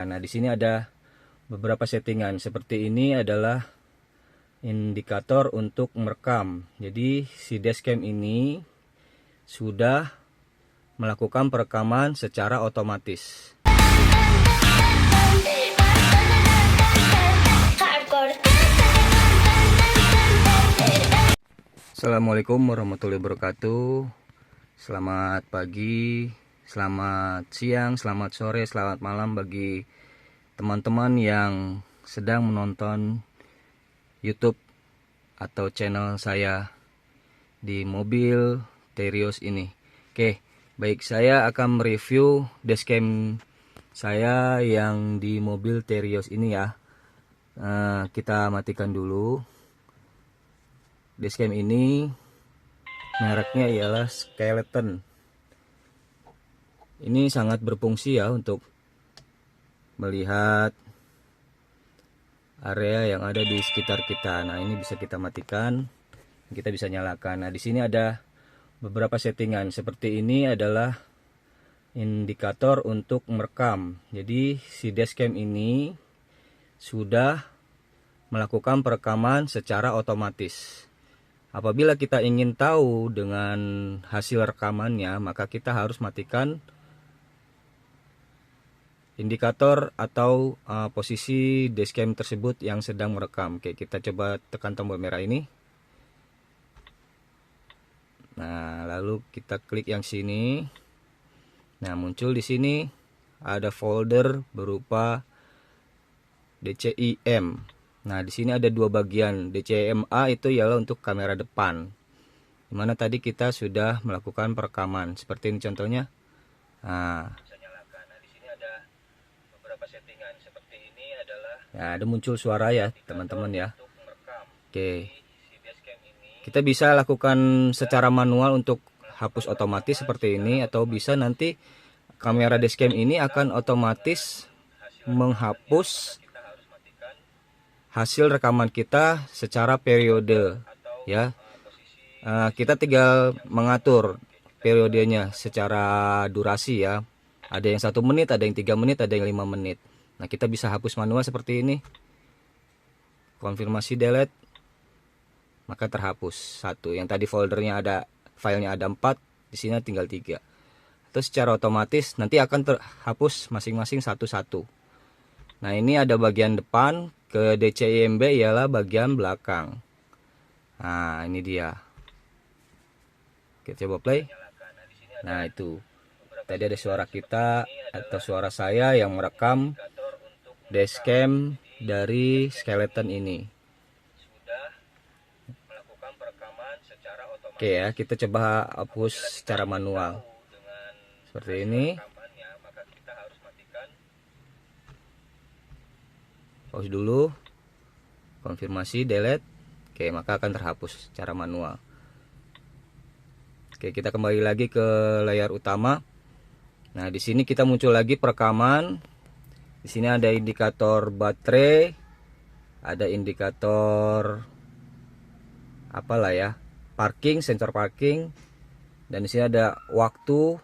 Nah, di sini ada beberapa settingan. Seperti ini adalah indikator untuk merekam. Jadi si dashcam ini sudah melakukan perekaman secara otomatis. Assalamualaikum warahmatullahi wabarakatuh. Selamat pagi, selamat siang, selamat sore, selamat malam bagi teman-teman yang sedang menonton YouTube atau channel saya di mobil Terios ini. Oke, baik, saya akan mereview dashcam saya yang di mobil Terios ini ya. Kita matikan dulu. Dashcam ini mereknya ialah Skeleton. Ini sangat berfungsi ya untuk melihat area yang ada di sekitar kita. Nah, ini bisa kita matikan, kita bisa nyalakan. Nah, di sini ada beberapa settingan. Seperti ini adalah indikator untuk merekam. Jadi si dashcam ini sudah melakukan perekaman secara otomatis. Apabila kita ingin tahu dengan hasil rekamannya, maka kita harus matikan indikator atau posisi dashcam tersebut yang sedang merekam. Oke, kita coba tekan tombol merah ini. Nah, lalu kita klik yang sini. Nah, muncul di sini ada folder berupa DCIM. Nah, di sini ada dua bagian. DCIM-A itu ialah untuk kamera depan, dimana tadi kita sudah melakukan perekaman. Seperti ini contohnya. Nah, di sini ada beberapa settingan. Seperti ini adalah. Ya, ada muncul suara ya, teman-teman ya. Oke. Kita bisa lakukan secara manual untuk hapus otomatis seperti ini, atau bisa nanti kamera dashcam ini akan otomatis menghapus hasil rekaman kita secara periode ya. Kita tinggal mengatur periodenya secara durasi ya. Ada yang 1 menit, ada yang 3 menit, ada yang 5 menit. Nah, kita bisa hapus manual seperti ini. Konfirmasi delete, maka terhapus 1. Yang tadi foldernya ada, filenya ada 4, di sini tinggal 3. Atau secara otomatis nanti akan terhapus masing-masing satu-satu. Nah, ini ada bagian depan, ke DCIMB ialah bagian belakang. Nah, ini dia. Kita coba play. Nah, itu. Tadi ada suara kita atau suara saya yang merekam dashcam dari Skeleton ini. Oke ya, kita coba hapus secara manual. Seperti ini. Pause dulu, konfirmasi delete. Oke, maka akan terhapus secara manual. Oke, kita kembali lagi ke layar utama. Nah, di sini kita muncul lagi perekaman. Di sini ada indikator baterai, ada indikator apalah ya, parking, sensor parking, dan di sini ada waktu,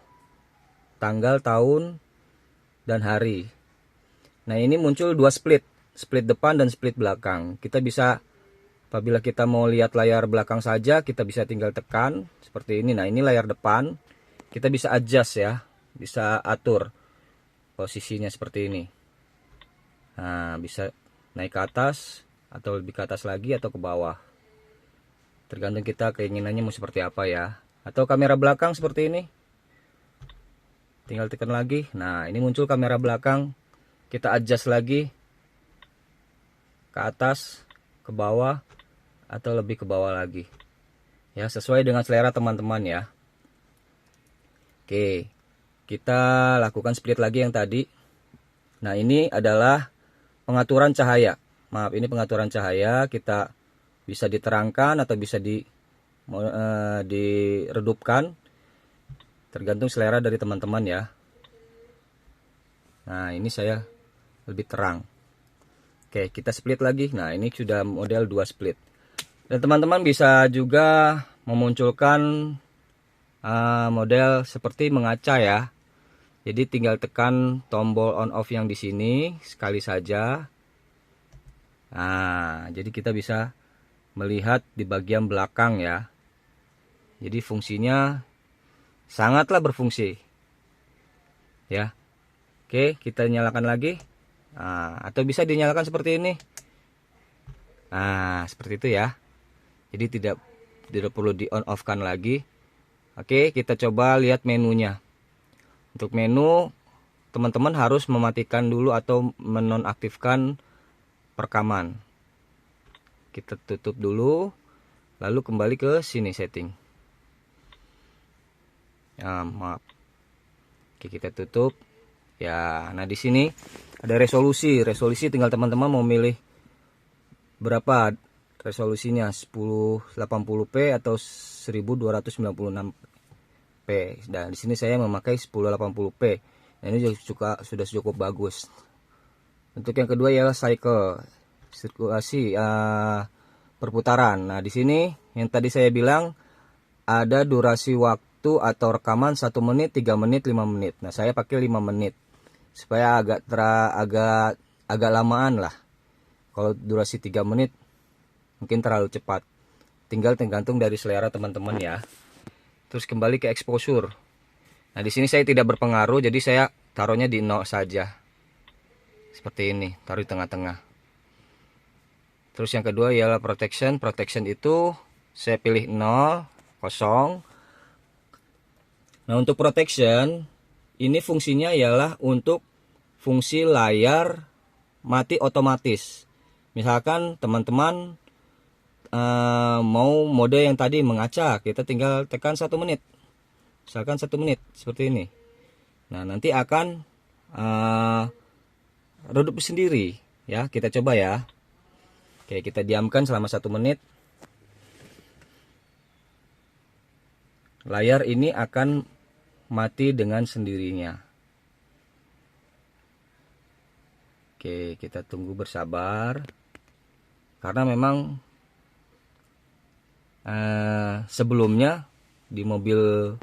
tanggal, tahun, dan hari. Nah, ini muncul dua split depan dan split belakang. Kita bisa, apabila kita mau lihat layar belakang saja, kita bisa tinggal tekan seperti ini. Nah, ini layar depan, kita bisa adjust ya, bisa atur posisinya seperti ini. Nah, bisa naik ke atas atau lebih ke atas lagi atau ke bawah, tergantung kita keinginannya mau seperti apa ya. Atau kamera belakang seperti ini, tinggal tekan lagi. Nah, ini muncul kamera belakang, kita adjust lagi ke atas, ke bawah, atau lebih ke bawah lagi ya, sesuai dengan selera teman-teman ya. Oke, kita lakukan split lagi yang tadi. Nah, ini adalah pengaturan cahaya. Maaf, ini pengaturan cahaya. Kita bisa diterangkan atau bisa diredupkan, tergantung selera dari teman-teman ya. Nah, ini saya lebih terang. Oke, kita split lagi. Nah, ini sudah model 2 split. Dan teman-teman bisa juga memunculkan model seperti mengaca ya. Jadi tinggal tekan tombol on off yang di sini sekali saja. Nah, jadi kita bisa melihat di bagian belakang ya. Jadi fungsinya sangatlah berfungsi. Ya. Oke, kita nyalakan lagi. Nah, atau bisa dinyalakan seperti ini. Nah, seperti itu ya. Jadi tidak perlu di on off kan lagi. Oke, kita coba lihat menunya. Untuk menu, teman-teman harus mematikan dulu atau menonaktifkan perekaman. Kita tutup dulu, lalu kembali ke sini setting. Ya, maaf. Oke, kita tutup. Ya, nah di sini ada resolusi. Resolusi tinggal teman-teman mau milih berapa resolusinya, 1080p atau 1296p. Dan di sini saya memakai 1080p. Nah, ini juga sudah cukup bagus. Untuk yang kedua ialah cycle, sirkulasi perputaran. Nah, di sini yang tadi saya bilang ada durasi waktu atau rekaman 1 menit, 3 menit, 5 menit. Nah, saya pakai 5 menit supaya agak lamaan lah. Kalau durasi 3 menit mungkin terlalu cepat. Tinggal tergantung dari selera teman-teman ya. Terus kembali ke exposure. Nah, di sini saya tidak berpengaruh, jadi saya taruhnya di 0 saja. Seperti ini, taruh di tengah-tengah. Terus yang kedua ialah protection. Protection itu saya pilih 0, kosong. Nah, untuk protection ini fungsinya ialah untuk fungsi layar mati otomatis. Misalkan teman-teman mau mode yang tadi mengaca, kita tinggal tekan 1 menit, misalkan 1 menit seperti ini. Nah, nanti akan redup sendiri ya. Kita coba ya. Oke, kita diamkan selama 1 menit. Layar ini akan mati dengan sendirinya. Oke, kita tunggu bersabar karena memang sebelumnya di mobil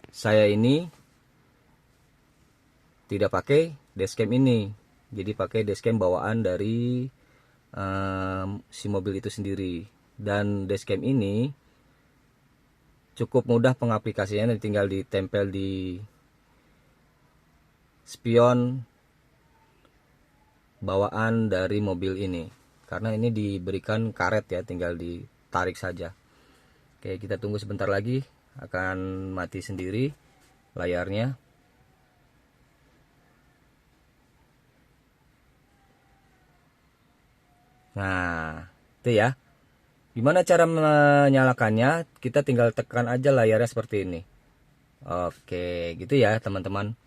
saya ini tidak pakai dashcam ini, jadi pakai dashcam bawaan dari si mobil itu sendiri. Dan dashcam ini cukup mudah pengaplikasiannya, tinggal ditempel di spion bawaan dari mobil ini, karena ini diberikan karet ya, tinggal ditarik saja. Oke, kita tunggu sebentar lagi, akan mati sendiri layarnya. Nah, itu ya. Gimana cara menyalakannya? Kita tinggal tekan aja layarnya seperti ini. Oke, gitu ya teman-teman.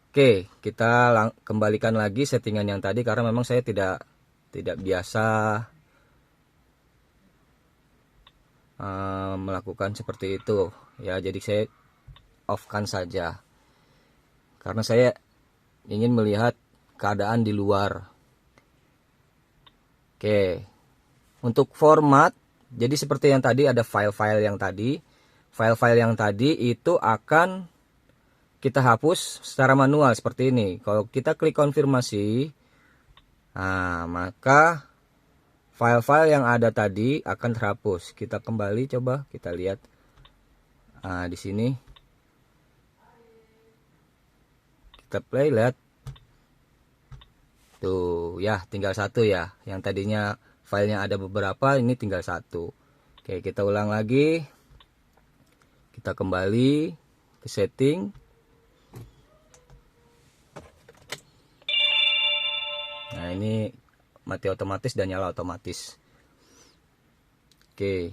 Oke, kita kembalikan lagi settingan yang tadi karena memang saya tidak biasa melakukan seperti itu ya. Jadi saya off-kan saja karena saya ingin melihat keadaan di luar. Oke, untuk format, jadi seperti yang tadi ada file-file yang tadi. File-file yang tadi itu akan kita hapus secara manual seperti ini. Kalau kita klik konfirmasi, nah, maka file-file yang ada tadi akan terhapus. Kita kembali, coba kita lihat. Nah, di sini kita play, lihat tuh ya, tinggal 1 ya. Yang tadinya filenya ada beberapa, ini tinggal 1. Oke, kita ulang lagi. Kita kembali ke setting. Nah, ini mati otomatis dan nyala otomatis. Oke.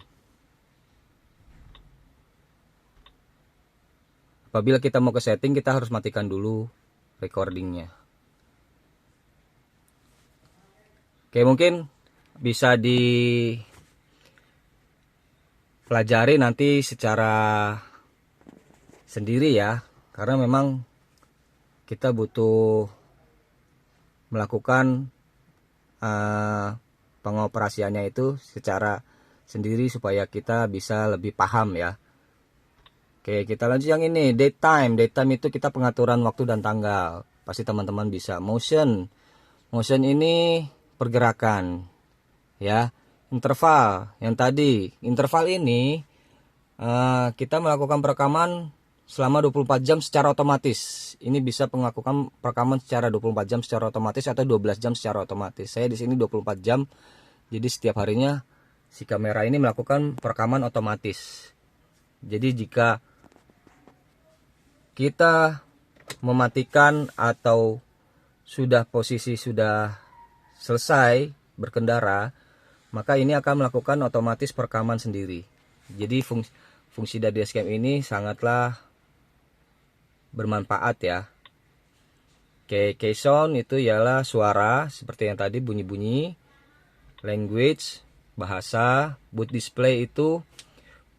Apabila kita mau ke setting, kita harus matikan dulu recordingnya. Oke, mungkin bisa dipelajari nanti secara sendiri ya, karena memang kita butuh melakukan pengoperasiannya itu secara sendiri supaya kita bisa lebih paham ya. Oke, kita lanjut yang ini, daytime. Daytime itu kita pengaturan waktu dan tanggal. Pasti teman-teman bisa. Motion. Motion ini pergerakan. Ya. Interval. Yang tadi, interval ini kita melakukan perekaman selama 24 jam secara otomatis. Ini bisa melakukan perekaman secara 24 jam secara otomatis atau 12 jam secara otomatis. Saya di sini 24 jam. Jadi setiap harinya si kamera ini melakukan perekaman otomatis. Jadi jika kita mematikan atau posisi sudah selesai berkendara, maka ini akan melakukan otomatis perekaman sendiri. Jadi fungsi dari dashcam ini sangatlah bermanfaat ya. Key sound itu ialah suara seperti yang tadi, bunyi-bunyi. Language, bahasa. Boot display itu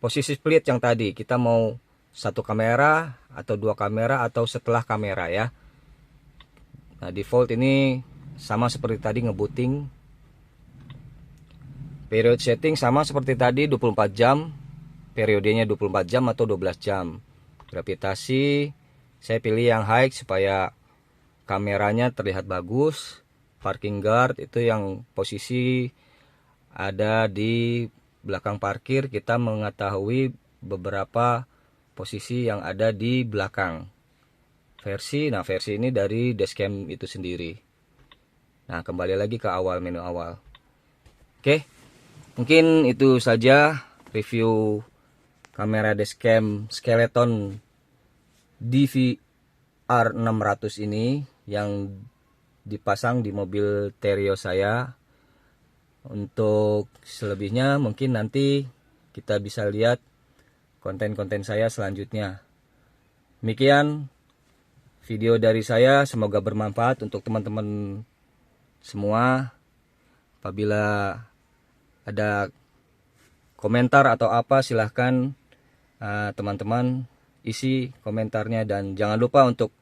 posisi split yang tadi, kita mau satu kamera atau dua kamera atau setelah kamera ya. Nah, default ini sama seperti tadi, ngebooting. Period setting sama seperti tadi, 24 jam. Periodenya 24 jam atau 12 jam. Gravitasi saya pilih yang high supaya kameranya terlihat bagus. Parking guard itu yang posisi ada di belakang parkir, kita mengetahui beberapa posisi yang ada di belakang. Versi ini dari dashcam itu sendiri. Nah, kembali lagi ke awal, menu awal. Oke, mungkin itu saja review kamera dashcam Skeleton DVR 600 ini yang dipasang di mobil Terios saya. Untuk selebihnya mungkin nanti kita bisa lihat konten-konten saya selanjutnya. Demikian video dari saya, semoga bermanfaat untuk teman-teman semua. Apabila ada komentar atau apa, silahkan teman-teman isi komentarnya, dan jangan lupa untuk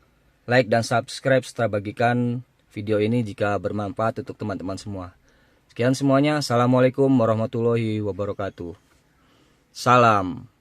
like dan subscribe serta bagikan video ini jika bermanfaat untuk teman-teman semua. Sekian semuanya. Assalamualaikum warahmatullahi wabarakatuh. Salam.